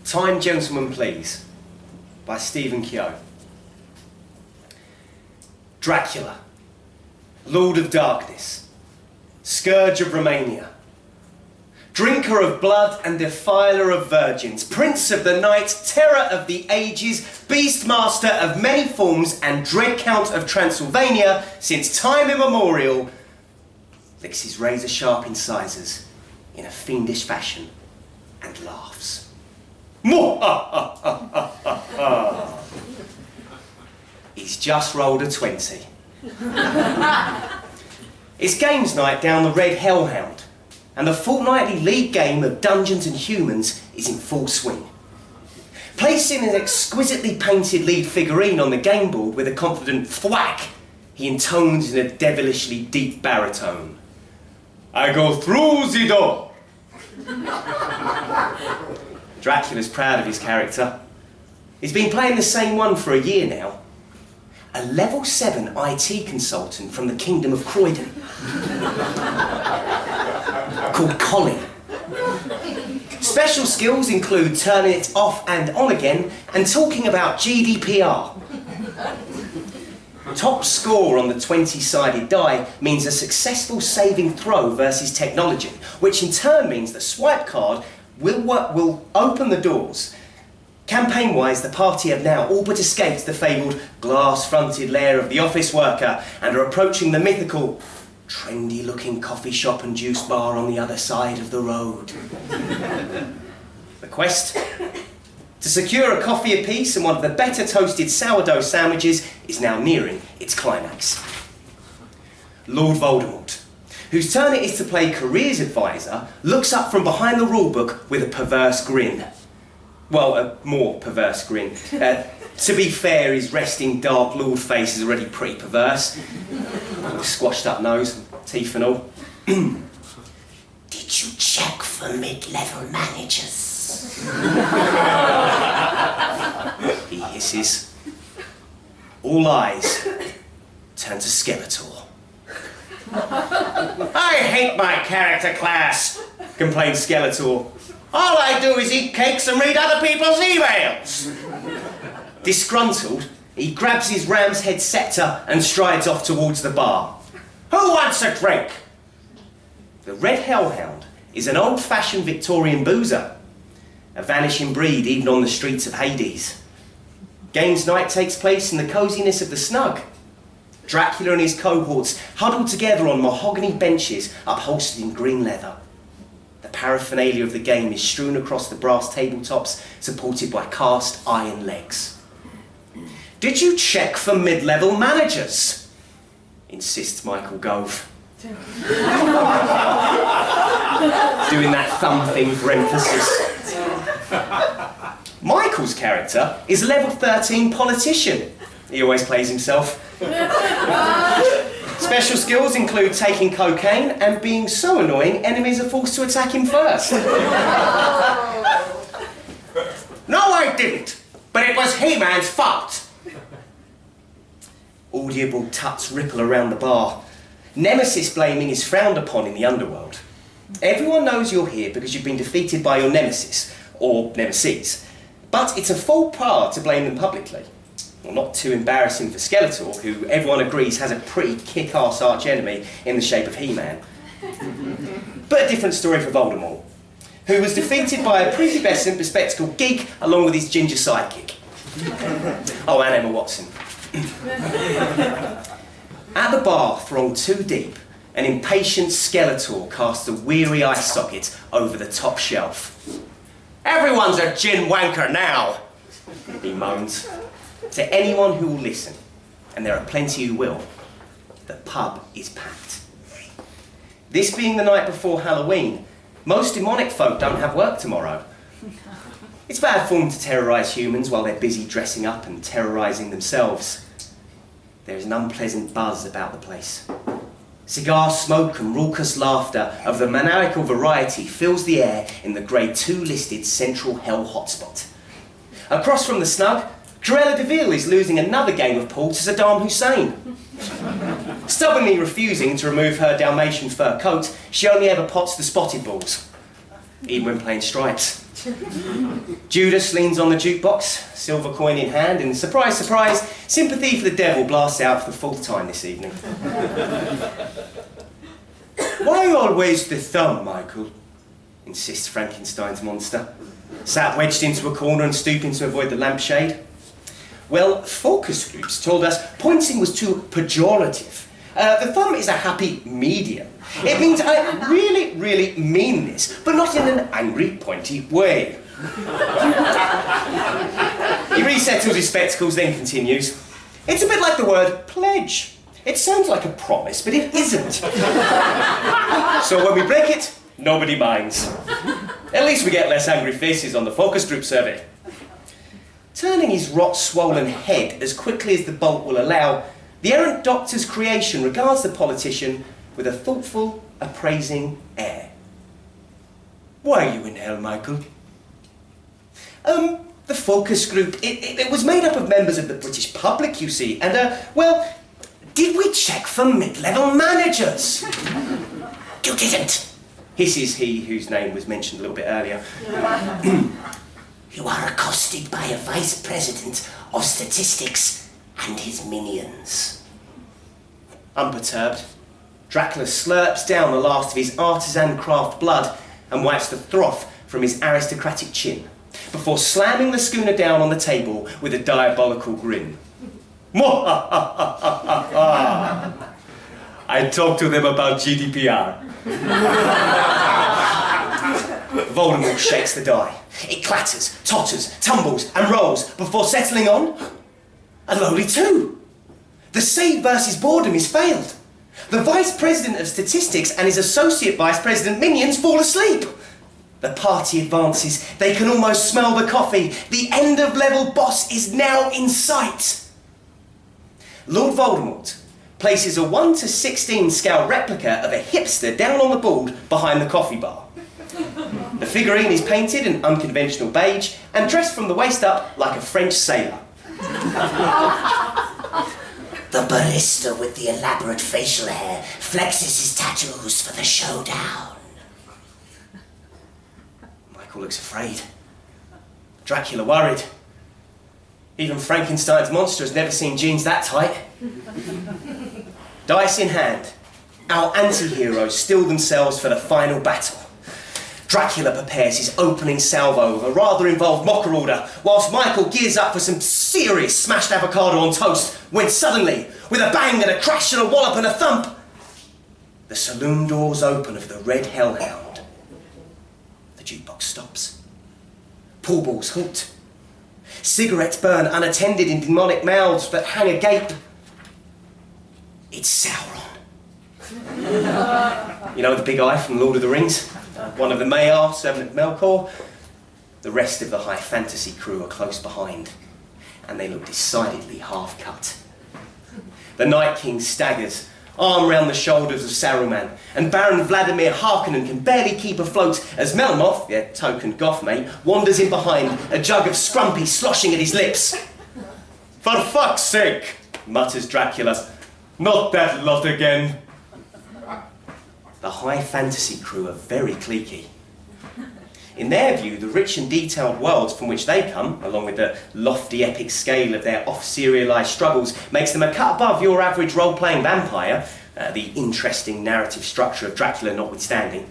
Time, Gentlemen, Please, by Stephen Kehoe. Dracula, Lord of Darkness, Scourge of Romania, drinker of blood and defiler of virgins, prince of the night, terror of the ages, beastmaster of many forms, and dread count of Transylvania, since time immemorial, licks his razor-sharp incisors in a fiendish fashion and laughs. He's just rolled a 20. It's games night down the Red Hellhound, and the fortnightly league game of Dungeons and Humans is in full swing. Placing an exquisitely painted lead figurine on the game board with a confident thwack, he intones in a devilishly deep baritone. I go through the door. Dracula's proud of his character. He's been playing the same one for a year now. A level 7 IT consultant from the Kingdom of Croydon. Called Colin. Special skills include turning it off and on again and talking about GDPR. Top score on the 20-sided die means a successful saving throw versus technology, which in turn means the swipe card will open the doors. Campaign-wise, the party have now all but escaped the fabled glass-fronted lair of the office worker and are approaching the mythical, trendy-looking coffee shop and juice bar on the other side of the road. The quest to secure a coffee apiece and one of the better toasted sourdough sandwiches is now nearing its climax. Lord Voldemort, whose turn it is to play careers advisor, looks up from behind the rulebook with a perverse grin. Well, a more perverse grin. To be fair, his resting dark lord face is already pretty perverse. With a squashed up nose, teeth and all. Did you check for mid-level managers? He hisses. All eyes turn to Skeletor. I hate my character class, complains Skeletor. All I do is eat cakes and read other people's emails. Disgruntled, he grabs his ram's head scepter and strides off towards the bar. Who wants a drink? The Red Hellhound is an old-fashioned Victorian boozer, a vanishing breed even on the streets of Hades. Games night takes place in the coziness of the snug. Dracula and his cohorts huddled together on mahogany benches upholstered in green leather. The paraphernalia of the game is strewn across the brass tabletops, supported by cast iron legs. Did you check for mid-level managers? Insists Michael Gove. Doing that thumb thing for emphasis. Michael's character is a level 13 politician. He always plays himself. Special skills include taking cocaine and being so annoying enemies are forced to attack him first. No, I didn't, but it was He-Man's fault. Audible tuts ripple around the bar. Nemesis blaming is frowned upon in the underworld. Everyone knows you're here because you've been defeated by your nemesis, or nemesis, but it's a faux pas to blame them publicly. Well, not too embarrassing for Skeletor, who everyone agrees has a pretty kick-ass arch-enemy in the shape of He-Man. But a different story for Voldemort, who was defeated by a prepubescent, bespectacled geek along with his ginger sidekick. Oh, and Emma Watson. At the bar, thronged too deep, an impatient Skeletor casts a weary eye socket over the top shelf. Everyone's a gin wanker now, he moans. To anyone who will listen, and there are plenty who will, the pub is packed. This being the night before Halloween, most demonic folk don't have work tomorrow. It's bad form to terrorise humans while they're busy dressing up and terrorising themselves. There is an unpleasant buzz about the place. Cigar smoke and raucous laughter of the maniacal variety fills the air in the Grade 2 listed Central Hell hotspot. Across from the snug, Cruella de Vil is losing another game of pool to Saddam Hussein. Stubbornly refusing to remove her Dalmatian fur coat, she only ever pots the spotted balls, even when playing stripes. Judas leans on the jukebox, silver coin in hand, and surprise, surprise, sympathy for the devil blasts out for the fourth time this evening. Why always the thumb, Michael? Insists Frankenstein's monster, sat wedged into a corner and stooping to avoid the lampshade. Well, focus groups told us pointing was too pejorative. The thumb is a happy medium. It means I really, really mean this, but not in an angry, pointy way. He resettles his spectacles, then continues. It's a bit like the word pledge. It sounds like a promise, but it isn't. So when we break it, nobody minds. At least we get less angry faces on the focus group survey. Turning his rot-swollen head as quickly as the bolt will allow, the errant doctor's creation regards the politician with a thoughtful, appraising air. Why are you in hell, Michael? The focus group, it was made up of members of the British public, you see, and, well, did we check for mid-level managers? You didn't, hisses he whose name was mentioned a little bit earlier. You are accosted by a vice president of statistics and his minions. Unperturbed, Dracula slurps down the last of his artisan craft blood and wipes the froth from his aristocratic chin, before slamming the schooner down on the table with a diabolical grin. I talked to them about GDPR. Voldemort shakes the die. It clatters, totters, tumbles and rolls before settling on a lowly 2. The save versus boredom is failed. The Vice President of Statistics and his Associate Vice President minions fall asleep. The party advances. They can almost smell the coffee. The end-of-level boss is now in sight. Lord Voldemort places a 1:16 scale replica of a hipster down on the board behind the coffee bar. The figurine is painted in unconventional beige and dressed from the waist up like a French sailor. The barista with the elaborate facial hair flexes his tattoos for the showdown. Michael looks afraid. Dracula worried. Even Frankenstein's monster has never seen jeans that tight. Dice in hand, our anti-heroes steel themselves for the final battle. Dracula prepares his opening salvo of a rather involved mocker order, whilst Michael gears up for some serious smashed avocado on toast, when suddenly, with a bang and a crash and a wallop and a thump, the saloon doors open of the Red Hellhound. The jukebox stops. Pool balls halt. Cigarettes burn unattended in demonic mouths that hang agape. It's Sauron. You know the big eye from Lord of the Rings? One of the Mayar, servant of Melkor. The rest of the high fantasy crew are close behind, and they look decidedly half-cut. The Night King staggers, arm round the shoulders of Saruman, and Baron Vladimir Harkonnen can barely keep afloat as Melmoth, their token goth mate, wanders in behind, a jug of scrumpy sloshing at his lips. For fuck's sake, mutters Dracula. Not that lot again. The high fantasy crew are very cliquey. In their view, the rich and detailed worlds from which they come, along with the lofty epic scale of their off-serialised struggles, makes them a cut above your average role-playing vampire, the interesting narrative structure of Dracula notwithstanding.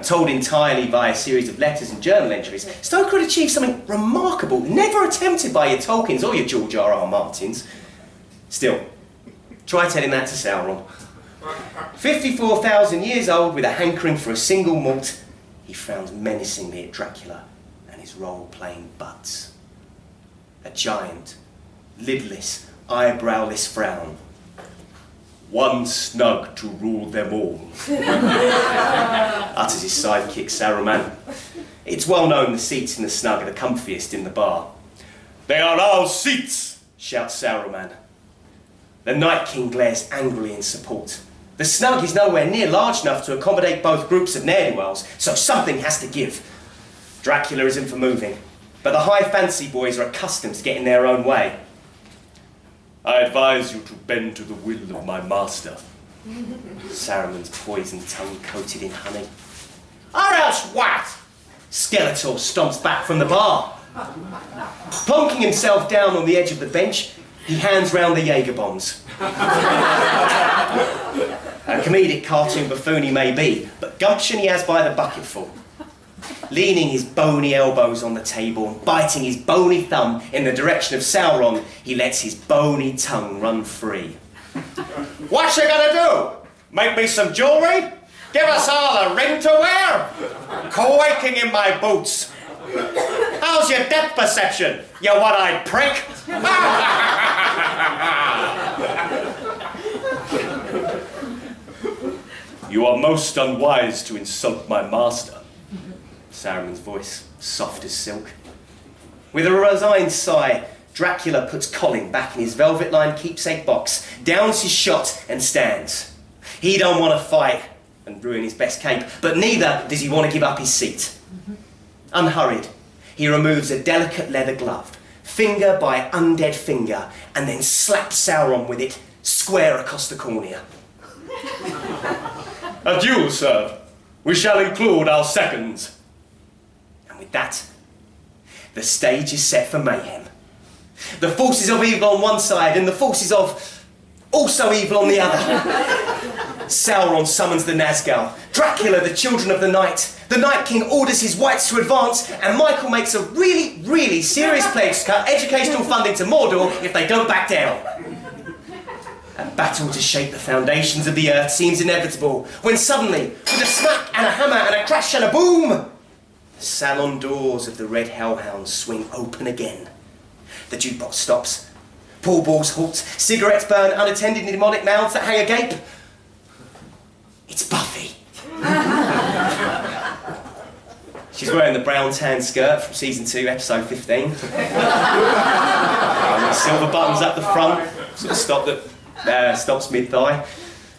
Told entirely by a series of letters and journal entries, Stoker had achieved something remarkable, never attempted by your Tolkiens or your George R.R. Martins. Still, try telling that to Sauron. 54,000 years old with a hankering for a single malt, he frowns menacingly at Dracula and his role-playing butts. A giant, lidless, eyebrowless frown. One snug to rule them all, utters his sidekick Saruman. It's well known the seats in the snug are the comfiest in the bar. They are our seats, shouts Saruman. The Night King glares angrily in support. The snug is nowhere near large enough to accommodate both groups of ne'er-do-wells, so something has to give. Dracula isn't for moving, but the high fancy boys are accustomed to getting their own way. I advise you to bend to the will of my master. Saruman's poisoned tongue coated in honey. Or else what? Skeletor stomps back from the bar. Plonking himself down on the edge of the bench, he hands round the Jaeger bombs. A comedic cartoon buffoon he may be, but gumption he has by the bucketful. Leaning his bony elbows on the table and biting his bony thumb in the direction of Sauron, he lets his bony tongue run free. What you gonna do? Make me some jewellery? Give us all a ring to wear? Quaking in my boots. How's your depth perception, you one-eyed prick? You are most unwise to insult my master. Saruman's voice, soft as silk. With a resigned sigh, Dracula puts Colin back in his velvet-lined keepsake box, downs his shot and stands. He don't want to fight and ruin his best cape, but neither does he want to give up his seat. Unhurried, he removes a delicate leather glove, finger by undead finger, and then slaps Sauron with it, square across the cornea. A duel, sir. We shall include our seconds. And with that, the stage is set for mayhem. The forces of evil on one side and the forces of also evil on the other. Sauron summons the Nazgûl, Dracula the Children of the Night, the Night King orders his whites to advance, and Michael makes a really, really serious pledge to cut educational funding to Mordor if they don't back down. A battle to shake the foundations of the earth seems inevitable, when suddenly, with a smack and a hammer and a crash and a boom, the salon doors of the Red Hellhound swing open again. The jukebox stops. Pool balls halt, cigarettes burn unattended in demonic mouths that hang agape. It's Buffy. She's wearing the brown tan skirt from season 2, episode 15. Silver buttons up the front, sort of stops mid-thigh.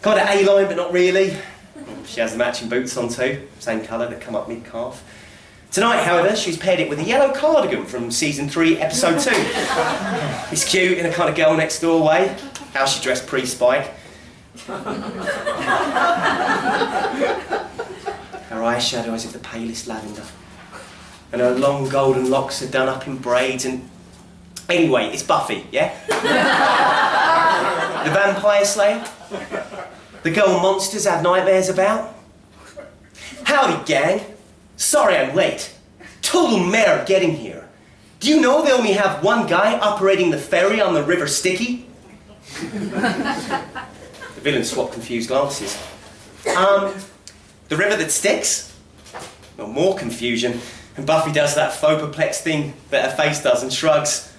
Kind of A-line, but not really. She has the matching boots on too, same colour that come up mid-calf. Tonight, however, she's paired it with a yellow cardigan from season 3, episode 2. It's cute in a kind of girl next door way. How she dressed pre-Spike. Her eyeshadow is of the palest lavender, and her long golden locks are done up in braids and... Anyway, it's Buffy, yeah? The vampire slayer? The girl monsters have nightmares about? Howdy, gang. Sorry I'm late. Total mare getting here. Do you know they only have one guy operating the ferry on the River Sticky? The villains swap confused glances. The river that sticks? Well, more confusion. And Buffy does that faux perplexed thing that her face does and shrugs.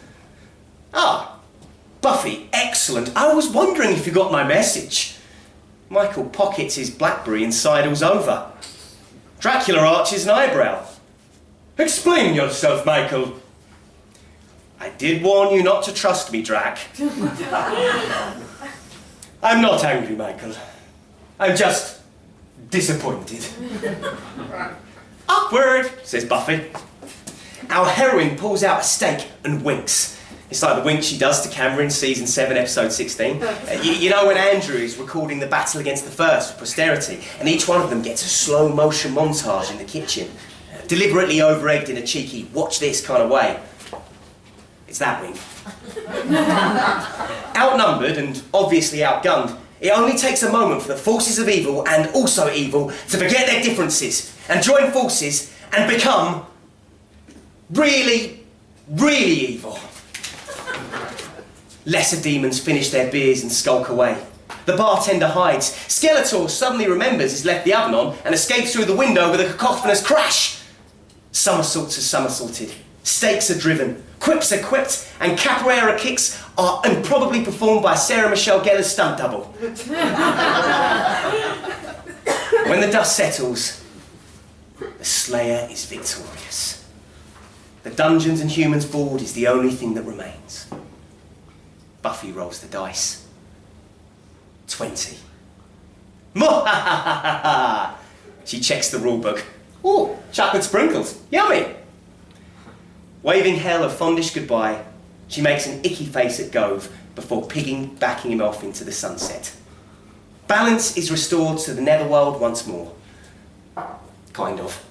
Ah, Buffy, excellent. I was wondering if you got my message. Michael pockets his BlackBerry and sidles over. Dracula arches an eyebrow. Explain yourself, Michael. I did warn you not to trust me, Drac. I'm not angry, Michael. I'm just disappointed. Awkward, says Buffy. Our heroine pulls out a steak and winks. It's like the wink she does to camera in season 7, episode 16. You know when Andrew is recording the battle against the First for posterity, and each one of them gets a slow motion montage in the kitchen, deliberately over-egged in a cheeky watch this kind of way. It's that wink. Outnumbered and obviously outgunned, it only takes a moment for the forces of evil and also evil to forget their differences and join forces and become really, really evil. Lesser demons finish their beers and skulk away. The bartender hides. Skeletor suddenly remembers he's left the oven on and escapes through the window with a cacophonous crash. Somersaults are somersaulted. Stakes are driven. Quips are quipped. And capoeira kicks are improbably performed by Sarah Michelle Gellar's stunt double. When the dust settles, the Slayer is victorious. The Dungeons and Humans board is the only thing that remains. Buffy rolls the dice. 20. She checks the rulebook. Ooh, chocolate sprinkles. Yummy! Waving Hell a fondish goodbye, she makes an icky face at Gove before backing him off into the sunset. Balance is restored to the netherworld once more. Kind of.